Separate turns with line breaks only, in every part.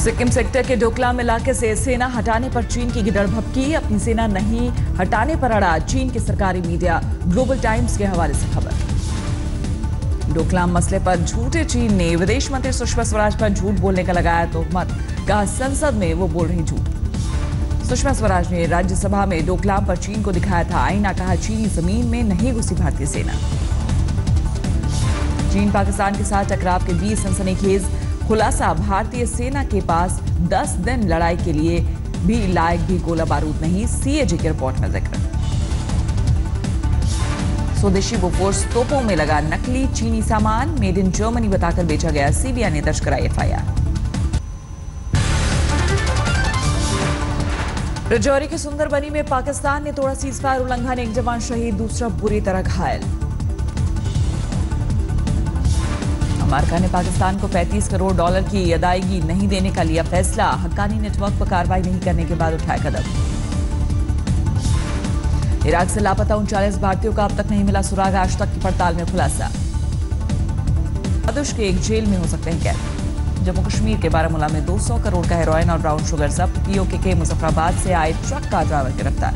Sikkim sector के डोकलाम इलाके से सेना हटाने पर चीन की गिदड़ भभकी। अपनी सेना नहीं हटाने पर अड़ा चीन की सरकारी मीडिया। ग्लोबल टाइम्स के हवाले से खबर। डोकलाम मसले पर झूठे चीन ने विदेश मंत्री सुषमा स्वराज पर झूठ बोलने का लगाया तोहमत। कहा संसद में वो बोल रही झूठ। सुषमा स्वराज ने राज्यसभा में डोकलाम पर चीन को दिखाया था आईना। कहा चीनी जमीन में नहीं घुसी भारतीय सेना। चीन पाकिस्तान के साथ टकराव के बीच सनसनीखेज खुलासा। भारतीय सेना के पास 10 दिन लड़ाई के लिए भी लायक भी गोला बारूद नहीं। सीएजी की रिपोर्ट में जिक्र। स्वदेशी बोफोर्स तोपों में लगा नकली चीनी सामान मेड इन जर्मनी बताकर बेचा गया। सीबीआई ने दर्ज कराई एफआईआर। राजौरी के सुंदरबनी में पाकिस्तान ने तोड़ा सीजफायर उल्लंघन। एक जवान शहीद, दूसरा बुरी तरह घायल। अमेरिका ने पाकिस्तान को $35 करोड़ की अदायगी नहीं देने का लिया फैसला। हक्कानी नेटवर्क पर कार्रवाई नहीं करने के बाद उठाया कदम। इराक से लापता 39 भारतीयों का अब तक नहीं मिला सुराग। आज तक की पड़ताल में खुलासा। के एक जेल में हो सकते हैं कैद। जम्मू कश्मीर के बारामूला में 200 करोड़ का हेरोइन और ब्राउन शुगर जब्त। पीओके के मुजफ्फराबाद से आए ट्रक का ड्राइवर गिरफ्तार।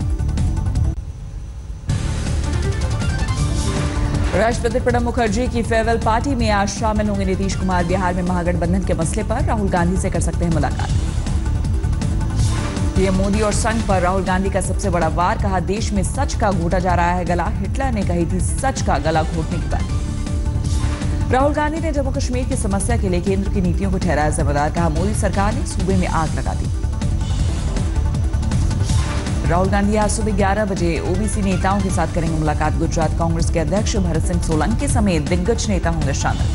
राष्ट्रपति प्रणब मुखर्जी की फेयरवेल पार्टी में आज शामिल होंगे नीतीश कुमार। बिहार में महागठबंधन के मसले पर राहुल गांधी से कर सकते हैं मुलाकात। पीएम मोदी और संघ पर राहुल गांधी का सबसे बड़ा वार। कहा देश में सच का घोटा जा रहा है गला। हिटलर ने कही थी सच का गला घोटने की बात। राहुल गांधी ने जम्मू कश्मीर की समस्या के लिए केंद्र की नीतियों को ठहराया जिम्मेदार। कहा मोदी सरकार ने सूबे में आग लगा दी। राहुल गांधी आज सुबह 11 बजे ओबीसी नेताओं के साथ करेंगे मुलाकात। गुजरात कांग्रेस के अध्यक्ष भरत सिंह सोलंकी समेत दिग्गज नेता होंगे शामिल।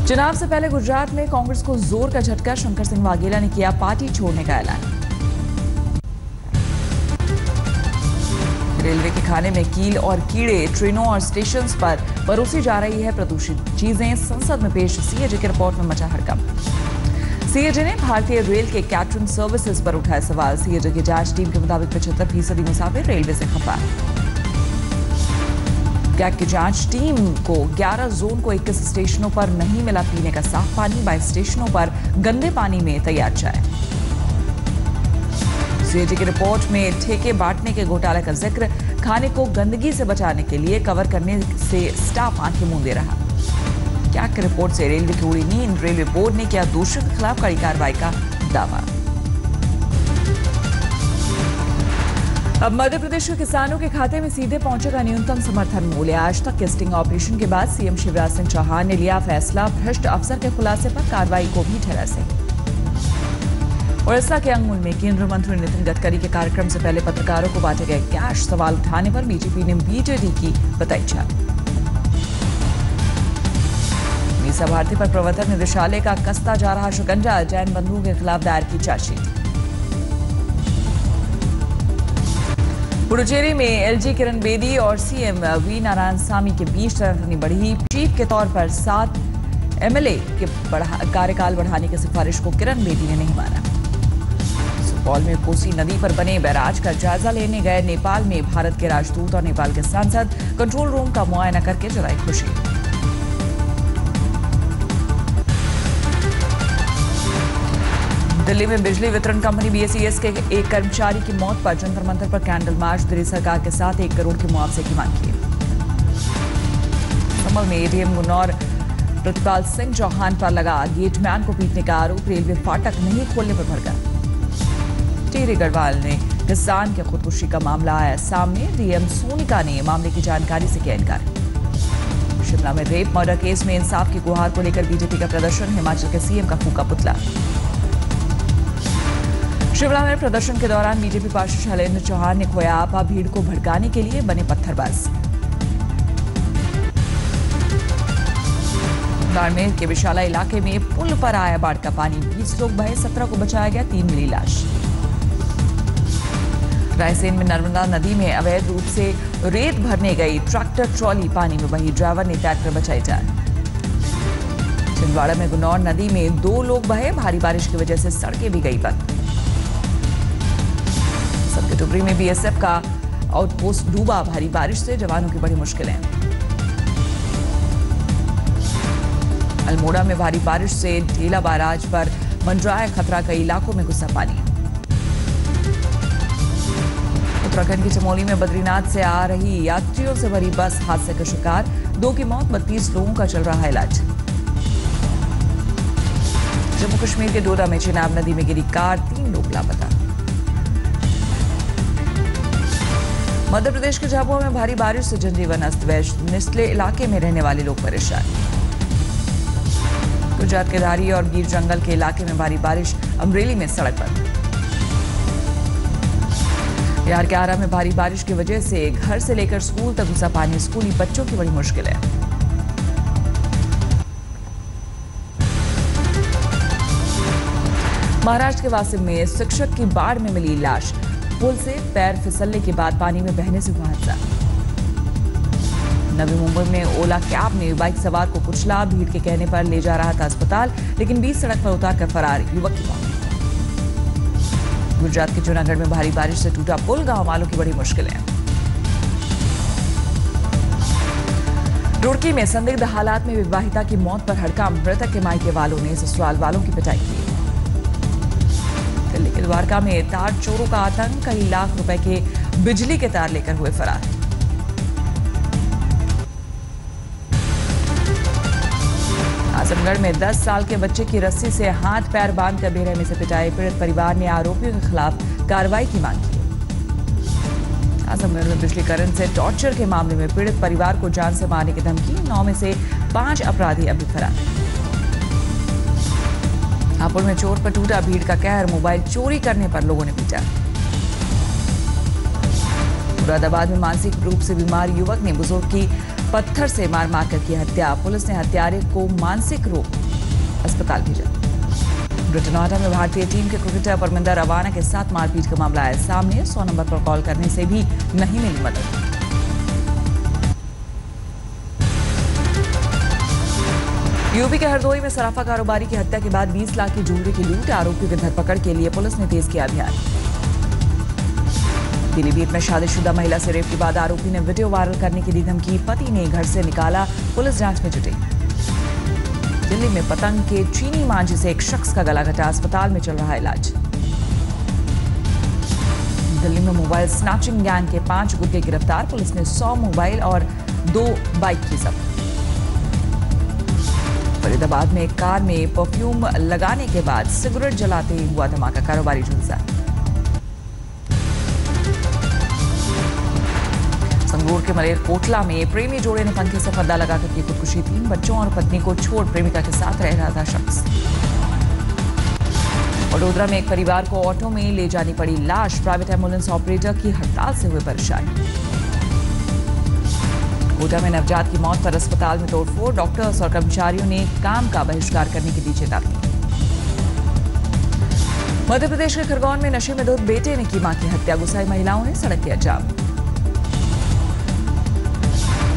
चुनाव से पहले गुजरात में कांग्रेस को जोर का झटका। शंकर सिंह वाघेला ने किया पार्टी छोड़ने का ऐलान। रेलवे के खाने में कील और कीड़े। ट्रेनों और स्टेशन पर परोसी जा रही है प्रदूषित चीजें। संसद में पेश सीएजी की रिपोर्ट में मचा हड़कंप। सीएजी ने भारतीय रेल के कैटरिंग सर्विसेज पर उठाया सवाल। सीएजी की जांच टीम के मुताबिक 75% मुसाफिर रेलवे से खफा। कैग की जांच टीम को 11 जोन को 21 स्टेशनों पर नहीं मिला पीने का साफ पानी। 22 स्टेशनों पर गंदे पानी में तैयार चाय। सीएजी की रिपोर्ट में ठेके बांटने के घोटाले का जिक्र। खाने को गंदगी से बचाने के लिए कवर करने से स्टाफ आंखें मूंदे रहा। कैग की रिपोर्ट से रेलवे की उड़ी नींद। रेलवे बोर्ड ने किया दोषियों के खिलाफ कड़ी कार्रवाई का दावा। अब मध्य प्रदेश के किसानों के खाते में सीधे पहुंचेगा न्यूनतम समर्थन मूल्य। आज तक के स्टिंग ऑपरेशन के बाद सीएम शिवराज सिंह चौहान ने लिया फैसला। भ्रष्ट अफसर के खुलासे पर कार्रवाई को भी ठहरा सही। उड़ीसा के अंगुल में केंद्रीय मंत्री नितिन गडकरी के कार्यक्रम से पहले पत्रकारों को बांटे गए कैश। सवाल उठाने पर बीजेपी ने बीजेडी की बताई छाप। मीसा भारती पर प्रवर्तन निदेशालय का कसता जा रहा शिकंजा। जैन बंधुओं के खिलाफ दायर की चार्जशीट। पुडुचेरी में एलजी किरण बेदी और सीएम वी नारायणसामी के बीच तनातनी बढ़ी। चीफ के तौर पर 7 एमएलए के कार्यकाल बढ़ाने की सिफारिश को किरण बेदी ने नहीं माना। सुपौल में कोसी नदी पर बने बैराज का जायजा लेने गए नेपाल में भारत के राजदूत और नेपाल के सांसद। कंट्रोल रूम का मुआयना करके जताई खुशी। दिल्ली में बिजली वितरण कंपनी बीएसईएस के एक कर्मचारी की मौत पर जंतर मंतर पर कैंडल मार्च। दिल्ली सरकार के साथ 1 करोड़ के मुआवजे की मांग की। संभल में एडीएम गुन्नौर प्रतिपाल सिंह चौहान पर लगा गेटमैन को पीटने का आरोप। रेलवे फाटक नहीं खोलने पर भड़का। टिहरी गढ़वाल ने किसान के खुदकुशी का मामला आया सामने। डीएम सोनिका ने मामले की जानकारी से किया इनकार। शिमला में रेप मर्डर केस में इंसाफ की गुहार को लेकर बीजेपी का प्रदर्शन। हिमाचल के सीएम का फूका पुतला। शिमला में प्रदर्शन के दौरान बीजेपी पार्षद शैलेंद्र चौहान ने खोया आपा। भीड़ को भड़काने के लिए बने पत्थरबाज। बाड़मेर के विशाला इलाके में पुल पर आया बाढ़ का पानी। 20 लोग बहे, 17 को बचाया गया, 3 मिली लाश। रायसेन में नर्मदा नदी में अवैध रूप से रेत भरने गई ट्रैक्टर ट्रॉली पानी में बही। ड्राइवर ने तैरकर बचाई जान। छिंदवाड़ा में गुन्नौर नदी में 2 लोग बहे। भारी बारिश की वजह से सड़कें भी गई बंद। टुबरी में बीएसएफ का आउटपोस्ट डूबा। भारी बारिश से जवानों की बड़ी मुश्किलें। अल्मोड़ा में भारी बारिश से ढेला बैराज पर मंडराया खतरा, कई इलाकों में घुसा पानी। उत्तराखंड की चमोली में बद्रीनाथ से आ रही यात्रियों से भरी बस हादसे का शिकार, 2 की मौत, 32 लोगों का चल रहा है इलाज। जम्मू कश्मीर के डोडा में चिनाब नदी में गिरी कार, 3 लोग लापता। मध्य प्रदेश के झाबुआ में भारी बारिश से जनजीवन अस्त व्यस्त, निचले इलाके में रहने वाले लोग परेशान। गुजरात के धारी और गिर जंगल के इलाके में भारी बारिश, अमरेली में सड़क बंद। बिहार के आरा में भारी बारिश की वजह से घर से लेकर स्कूल तक घुसा पानी, स्कूली बच्चों की बड़ी मुश्किल है। महाराष्ट्र के वासिम में शिक्षक की बाढ़ में मिली लाश, पुल से पैर फिसलने के बाद पानी में बहने से हुआ हादसा। नवी मुंबई में ओला कैब ने बाइक सवार को कुचला, भीड़ के कहने पर ले जा रहा था अस्पताल, लेकिन बीच सड़क पर उतारकर फरार, युवक की मौत। गुजरात के जूनागढ़ में भारी बारिश से टूटा पुल, गांव वालों की बड़ी मुश्किल है। रुड़की में संदिग्ध हालात में विवाहिता की मौत पर हड़कंप, मृतक के मायके वालों ने ससुराल वालों की पिटाई की। दिल्ली के द्वारका में तार चोरों का आतंक, कई लाख रुपए के बिजली के तार लेकर हुए फरार। आजमगढ़ में 10 साल के बच्चे की रस्सी से हाथ पैर बांधकर बेरहमी से पिटाई, पीड़ित परिवार ने आरोपियों के खिलाफ कार्रवाई की मांग की। आजमगढ़ में बिजली करंट से टॉर्चर के मामले में पीड़ित परिवार को जान से मारने की धमकी, 9 में से 5 अपराधी अभी फरार। हापुड़ में चोर पर टूटा भीड़ का कहर, मोबाइल चोरी करने पर लोगों ने पीटा। मुरादाबाद में मानसिक रूप से बीमार युवक ने बुजुर्ग की पत्थर से मार मारकर की हत्या, पुलिस ने हत्यारे को मानसिक रोग अस्पताल भेजा। ब्रिटेनोटा में भारतीय टीम के क्रिकेटर परमिंदर रवाना के साथ मारपीट का मामला आया सामने, 100 नंबर पर कॉल करने से भी नहीं मिली मदद। यूपी के हरदोई में सराफा कारोबारी की हत्या के बाद 20 लाख की ज्वेलरी की लूट, आरोपियों की धरपकड़ के लिए पुलिस ने तेज किया अभियान। पीलीभीत में शादीशुदा महिला से रेप के बाद आरोपी ने वीडियो वायरल करने की दी धमकी, पति ने घर से निकाला, पुलिस जांच में जुटी। दिल्ली में पतंग के चीनी मांझी से एक शख्स का गला कटा, अस्पताल में चल रहा इलाज। दिल्ली में मोबाइल स्नैचिंग गैंग के 5 गुर्गे गिरफ्तार, पुलिस ने 100 मोबाइल और 2 बाइक की जब्त। फरीदाबाद में एक कार में परफ्यूम लगाने के बाद सिगरेट जलाते हुआ धमाका, कारोबारी झुलसा। संगरूर के मलेरकोटला में प्रेमी जोड़े ने पंखे से फंदा लगाकर की खुदकुशी, 3 बच्चों और पत्नी को छोड़ प्रेमिका के साथ रह रहा था शख्स। वडोदरा में एक परिवार को ऑटो में ले जानी पड़ी लाश, प्राइवेट एम्बुलेंस ऑपरेटर की हड़ताल से हुए परेशान। कोटा में नवजात की मौत पर अस्पताल में तोड़फोड़, डॉक्टर्स और कर्मचारियों ने काम का बहिष्कार करने की दी चेतावनी। मध्य प्रदेश के खरगोन में नशे में धुत बेटे ने की मां की हत्या, गुस्साई महिलाओं ने सड़क किया जाम।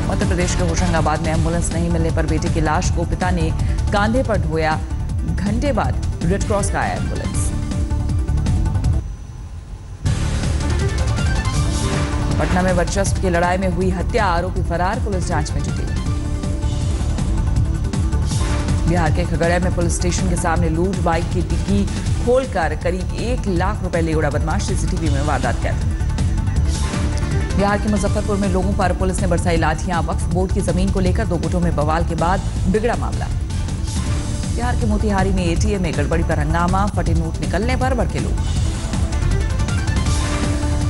मध्य प्रदेश के होशंगाबाद में एम्बुलेंस नहीं मिलने पर बेटे की लाश को पिता ने कांधे पर ढोया, घंटे बाद रेड क्रॉस का आया एम्बुलेंस। पटना में वर्चस्व की लड़ाई में हुई हत्या, आरोपी फरार, पुलिस जांच में जुटी। बिहार के खगड़िया में पुलिस स्टेशन के सामने लूट, बाइक की डिग्गी खोलकर करीब 1 लाख रुपए ले उड़ा बदमाश, सीसीटीवी में वारदात कैद। बिहार के मुजफ्फरपुर में लोगों पर पुलिस ने बरसाई लाठियां, वक्फ बोर्ड की जमीन को लेकर 2 गुटों में बवाल के बाद बिगड़ा मामला। बिहार के मोतिहारी में एटीएम में गड़बड़ी पर हंगामा, फटे नोट निकलने पर भड़के लोग।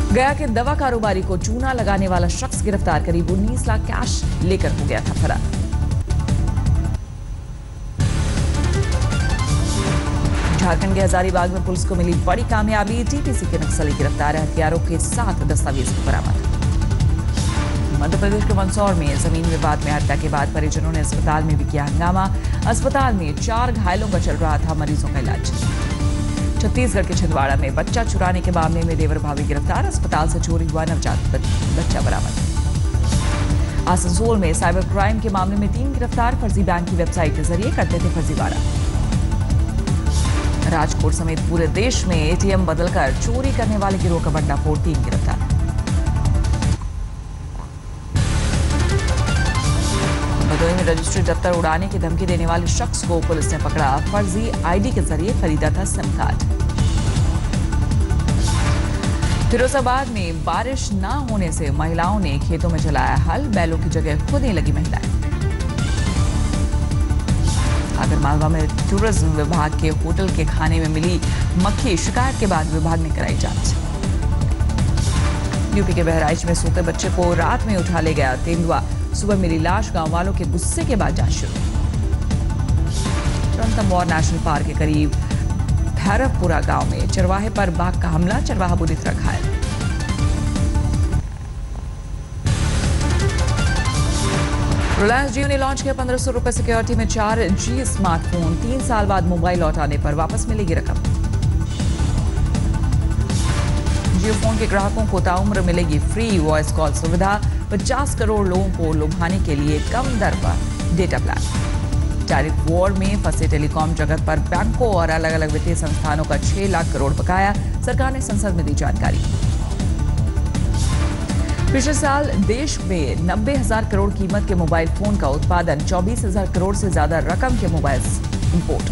गया के दवा कारोबारी को चूना लगाने वाला शख्स गिरफ्तार, करीब 19 लाख कैश लेकर हो गया था फरार। झारखंड के हजारीबाग में पुलिस को मिली बड़ी कामयाबी, टीपीसी के नक्सली गिरफ्तार, हथियारों के साथ दस्तावेज बरामद। मध्य प्रदेश के मंदसौर में जमीन विवाद में हत्या के बाद परिजनों ने अस्पताल में भी किया हंगामा, अस्पताल में 4 घायलों का चल रहा था मरीजों का इलाज। छत्तीसगढ़ के छिंदवाड़ा में बच्चा चुराने के मामले में देवर भाभी गिरफ्तार, अस्पताल से चोरी हुआ नवजात बच्चा बरामद। आसनसोल में साइबर क्राइम के मामले में 3 गिरफ्तार, फर्जी बैंक की वेबसाइट के जरिए करते थे फर्जीवाड़ा। राजकोट समेत पूरे देश में एटीएम बदलकर चोरी करने वाले गिरोह का भंडाफोड़, 3 गिरफ्तार। भदोही में रजिस्ट्री दफ्तर उड़ाने की धमकी देने वाले शख्स को पुलिस ने पकड़ा। फर्जी आईडी के जरिए खरीदा था सिम कार्ड। फिरोजाबाद में बारिश न होने से महिलाओं ने खेतों में चलाया हल, बैलों की जगह खुदने लगी महिलाएं। आगरमालवा में टूरिज्म विभाग के होटल के खाने में मिली मक्खी, शिकायत के बाद विभाग ने कराई जांच। यूपी के बहराइच में सोते बच्चे को रात में उठा ले गया तेंदुआ, सुबह मिली लाश, गांव वालों के गुस्से के बाद जांच शुरू। रणथंभौर नेशनल पार्क के करीब भैरवपुरा गांव में चरवाहे पर बाघ का हमला, चरवाहा बुरी तरह घायल। रिलायंस जियो ने लॉन्च किया 1500 रुपए सिक्योरिटी में 4G स्मार्टफोन। 3 साल बाद मोबाइल लौटाने पर वापस मिलेगी रकम। जियो फोन के ग्राहकों को ताउम्र मिलेगी फ्री वॉइस कॉल सुविधा। 50 करोड़ लोगों को लुभाने के लिए कम दर पर डेटा प्लान। टैरिफ वॉर में फंसे टेलीकॉम जगत पर बैंकों और अलग अलग वित्तीय संस्थानों का 6 लाख करोड़ बकाया, सरकार ने संसद में दी जानकारी। पिछले साल देश में 90,000 करोड़ कीमत के मोबाइल फोन का उत्पादन, 24,000 करोड़ से ज्यादा रकम के मोबाइल इंपोर्ट।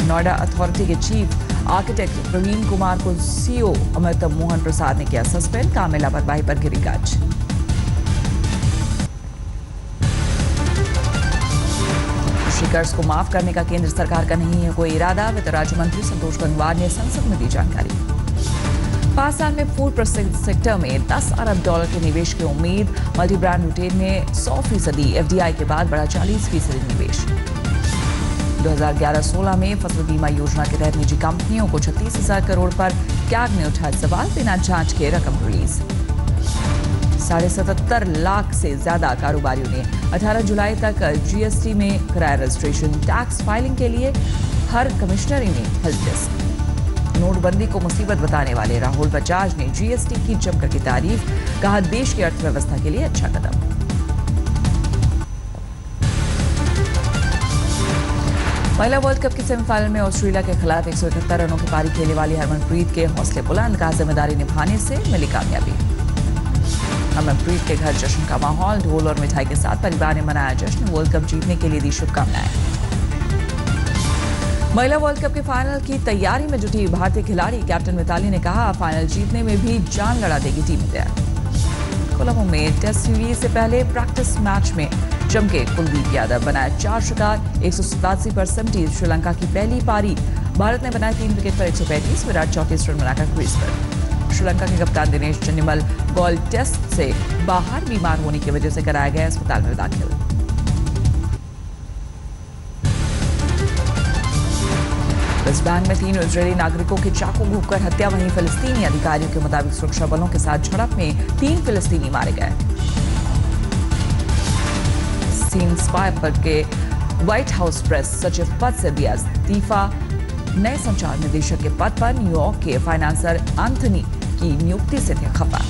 नोएडा अथॉरिटी के चीफ आर्किटेक्ट प्रवीण कुमार को सीईओ अमृत मोहन प्रसाद ने किया सस्पेंड, काम में लापरवाही पर गिरी गाज। कृषि कर्ज को माफ करने का केंद्र सरकार का नहीं है कोई इरादा, वित्त राज्य मंत्री संतोष गंगवार ने संसद में दी जानकारी। 5 साल में फूड प्रोसेसिंग सेक्टर में $10 अरब के निवेश की उम्मीद। मल्टी ब्रांड रिटेल में 100% FDI के बाद बढ़ा 40% निवेश। 2011-16 में फसल बीमा योजना के तहत निजी कंपनियों को 36,000 करोड़ पर कैग ने उठाए सवाल, बिना जांच के रकम रिलीज। 77.5 लाख से ज्यादा कारोबारियों ने 18 जुलाई तक GST में कराया रजिस्ट्रेशन। टैक्स फाइलिंग के लिए हर कमिश्नरी में हेल्प डेस्क। नोटबंदी को मुसीबत बताने वाले राहुल बजाज ने GST की जमकर की तारीफ, कहा देश की अर्थव्यवस्था के लिए अच्छा कदम। महिला वर्ल्ड कप के सेमीफाइनल में ऑस्ट्रेलिया के खिलाफ 171 रनों की पारी खेलने वाली हरमनप्रीत के हौसले बुलंद, कहा जिम्मेदारी निभाने से मिली कामयाबी। हरमनप्रीत के घर जश्न का माहौल, ढोल और मिठाई के साथ परिवार ने मनाया जश्न, वर्ल्ड कप जीतने के लिए दी शुभकामनाएं। महिला वर्ल्ड कप के फाइनल की तैयारी में जुटी भारतीय खिलाड़ी, कैप्टन मिताली ने कहा फाइनल जीतने में भी जान लड़ा देगी टीम इंडिया। कोलंबो में टेस्ट सीरीज से पहले प्रैक्टिस मैच में चमके कुलदीप यादव, बनाया 4 शिकार, 187 पर सिमटी श्रीलंका की पहली पारी। भारत ने बनाए 3 विकेट पर 135, विराट 34 रन बनाकर क्रीज पर। श्रीलंका के कप्तान दिनेश चन्निमल गोल्ड टेस्ट से बाहर बीमार होने की वजह से कराया गया अस्पताल में दाखिल। वेस्ट बैंक में 3 इजरायली नागरिकों की चाकू घोंपकर हत्या, वहीं फिलिस्तीनी अधिकारियों के मुताबिक सुरक्षा बलों के साथ झड़प में 3 फिलिस्तीनी मारे गए। सीन स्पाइपर के व्हाइट हाउस प्रेस सचिव पद से दिया इस्तीफा, नए संचार निदेशक के पद पर न्यूयॉर्क के फाइनेंसर एंथनी की नियुक्ति से थे खफा।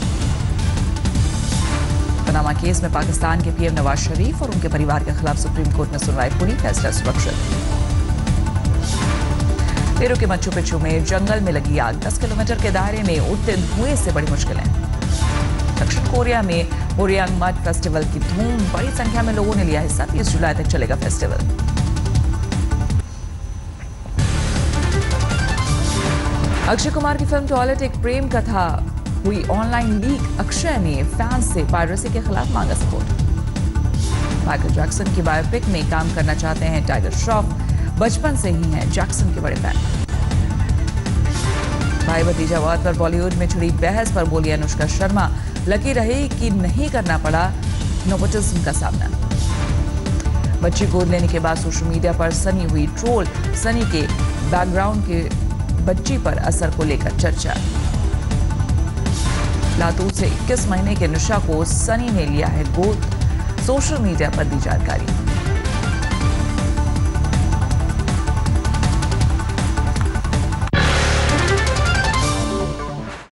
पनामा केस में पाकिस्तान के पीएम नवाज शरीफ और उनके परिवार के खिलाफ सुप्रीम कोर्ट में सुनवाई पूरी, फैसला सुरक्षित। पेरू के मच्चू पिच्चू में जंगल में लगी आग, 10 किलोमीटर के दायरे में उठते धुएं से बड़ी मुश्किलें। दक्षिण कोरिया में बोरियांग मड फेस्टिवल की धूम, बड़ी संख्या में लोगों ने लिया हिस्सा। 30 जुलाई तक चलेगा फेस्टिवल। अक्षय कुमार की फिल्म टॉयलेट एक प्रेम कथा हुई ऑनलाइन लीक, अक्षय ने फैंस से पायरेसी के खिलाफ मांगा सपोर्ट। माइकल जैक्सन की बायोपिक में काम करना चाहते हैं टाइगर श्रॉफ, बचपन से ही हैं जैक्सन के बड़े फैन। भाई भतीजा वाद पर बॉलीवुड में छिड़ी बहस पर बोली अनुष्का शर्मा, लकी रही कि नहीं करना पड़ा नेपोटिज्म का सामना। बच्ची गोद लेने के बाद सोशल मीडिया पर सनी हुई ट्रोल, सनी के बैकग्राउंड के बच्ची पर असर को लेकर चर्चा। लातूर से 21 महीने के निशा को सनी ने लिया है गोद, सोशल मीडिया पर दी जानकारी।